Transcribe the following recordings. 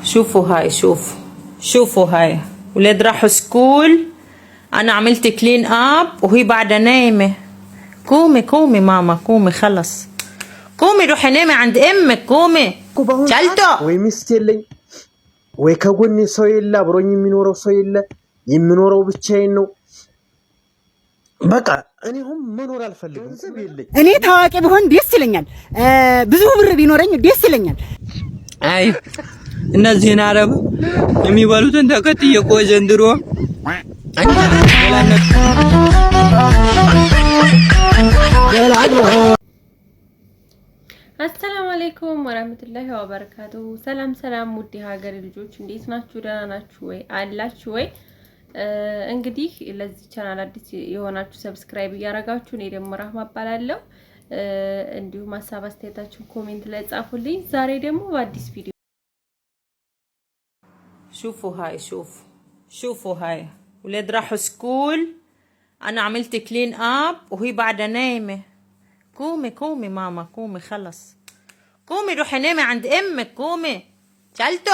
شوفوا هاي شوفوا هاي ولاد راحوا سكول. انا عملت كلين اب وهي بعدها نايمه. قومي ماما قومي خلص قومي روحي نامي عند امك قومي ቻልቶ ወይ ሚስት የለኝ ወይ ከጎኔ ሰው የለ አብሮኝ የሚኖረው ሰው የለ የምኖረው ብቻዬን ነው። በቃ እኔ ሁን መኖር አልፈልግም። ገንዘብ የለኝ። እኔ ታዋቂ ብሆን ደስ ይለኛል። ብዙ ብር ቢኖረኝ ደስ ይለኛል። አይ እነዚህን አረብ የሚበሉትን ተከትዬ እኮ ዘንድሮ አሰላሙ አለይኩም ወራህመቱላሂ ወበረካቱ። ሰላም ውድ ሀገሬ ልጆች እንዴት ናችሁ? ደህና ናችሁ ወይ? አላችሁ ወይ? እንግዲህ ለዚህ ቻናል አዲስ የሆናችሁ ሰብስክራይብ እያደረጋችሁ እኔ ደግሞ ራህማ እባላለሁ። እንዲሁም ሀሳብ አስተያየታችሁን ኮሜንት ላይ ጻፉልኝ። ዛሬ ደግሞ በአዲስ ቪዲዮ شوفوا هاي ولاد راحوا سكول. انا عملت كلين اب وهي بعدها نايمه. قومي ماما قومي خلص قومي روحي نامي عند امك قومي ቻልቶ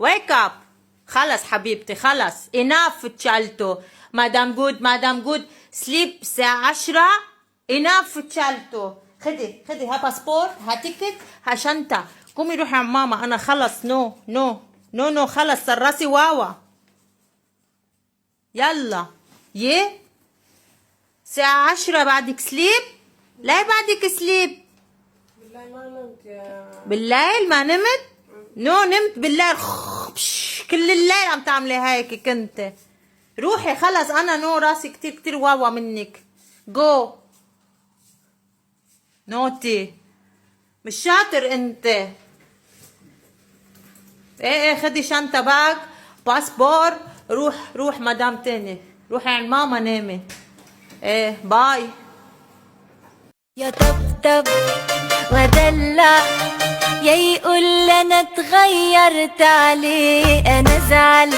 wake up خلص حبيبتي خلص enough ቻልቶ مادام جود سليب الساعة 10 enough ቻልቶ خدي ها باسبور ها تيكت ها شنطة قومي روحي عند ماما انا خلص نو خلص راسي واوا يلا الساعة 10 بعدك سليب. لا بعدك سليب. بالله ما نمت بالليل ما نمت؟ نمت بالليل كل الليل عم تعملي هيك كنت. روحي خلص انا راسي كتير واوا منك. جو نوتي مش شاطر انت. ايه خدي شنطة باك باسبور روح مدام تاني روحي عند ماما نامي. ايه باي. يا طبطب ودلع يا يقول انا اتغيرت عليه انا زعل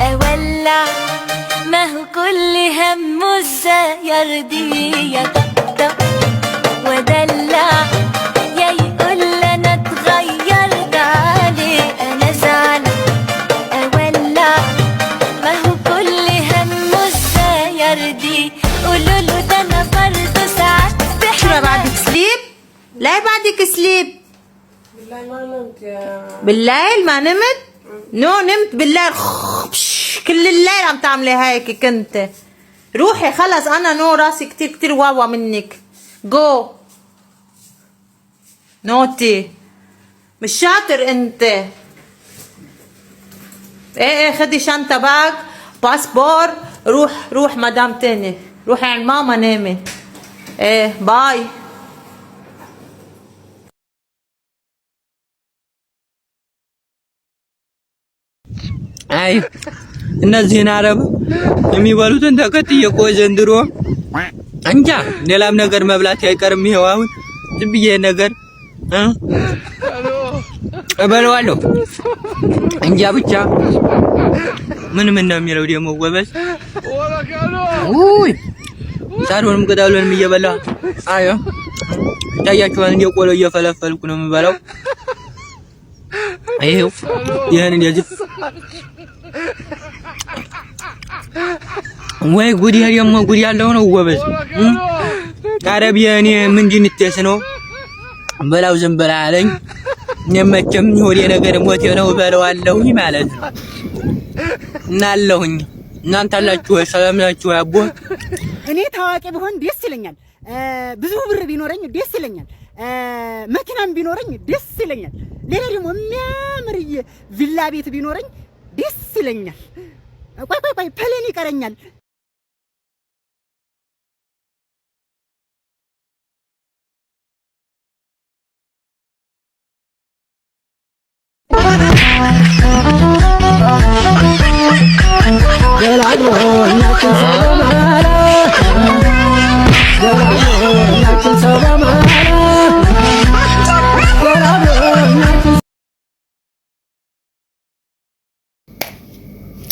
اولع ما هو كل همه ازاي يرضيه. يا طبطب ودلع يا يقول انا اتغيرت عليه انا زعل اولع ما هو كل همه ازاي يرضيه. قولوا له ده انا برضه ساعات بعدك سليب. لا بعدك سليب. بالليل ما نمت؟ نمت بالليل كل الليل عم تعملي هيك كنت. روحي خلص انا راسي كتير واوا منك. جو نوتي مش شاطر انت. ايه خدي شنطة باك باسبور روح مدام تاني روحي عند ماما نامي. ايه باي. አይ እነዚህን አረብ የሚበሉትን ተከትዬ እኮ ዘንድሮ እንጃ ሌላም ነገር መብላት አይቀርም። ይሄው አሁን ዝም ብዬ ነገር እበለዋለሁ እንጃ ብቻ ምን ነው የሚለው ደግሞ ጎበዝ ውይ ሳሩንም ቅጠሉንም እየበላ አዮ ታያችኋል። እንደ ቆሎ እየፈለፈልኩ ነው የምበላው። ይሄው ይሄን እንደዚህ ወይ ጉድ ደግሞ ጉድ ያለው ነው ጎበዝ። አረቢያኔ ምንድን ይተስ ነው በላው ዝም ብላ አለኝ። የመቸም ሆዴ ነገር ሞቴ ነው በለዋለሁ ማለት ነው። እናለሁኝ እናንተ አላችሁ ወይ? ሰላም ናችሁ? አቦ እኔ ታዋቂ ብሆን ደስ ይለኛል። ብዙ ብር ቢኖረኝ ደስ ይለኛል። መኪናም ቢኖረኝ ደስ ይለኛል። ሌላ ደግሞ የሚያምር ቪላ ቤት ቢኖረኝ ደስ ይለኛል። ቆይ ፕሌን ይቀረኛል።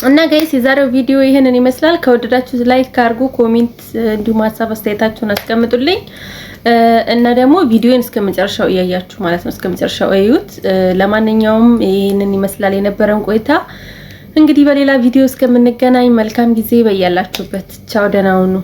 እና ጋይስ የዛሬው ቪዲዮ ይሄንን ይመስላል። ከወደዳችሁ ላይክ አድርጉ፣ ኮሜንት እንዲሁም ሀሳብ አስተያየታችሁን አስቀምጡልኝ እና ደግሞ ቪዲዮን እስከመጨረሻው እያያችሁ ማለት ነው እስከመጨረሻው እዩት። ለማንኛውም ይሄንን ይመስላል የነበረን ቆይታ። እንግዲህ በሌላ ቪዲዮ እስከምንገናኝ መልካም ጊዜ በያላችሁበት። ቻው፣ ደህና ሁኑ።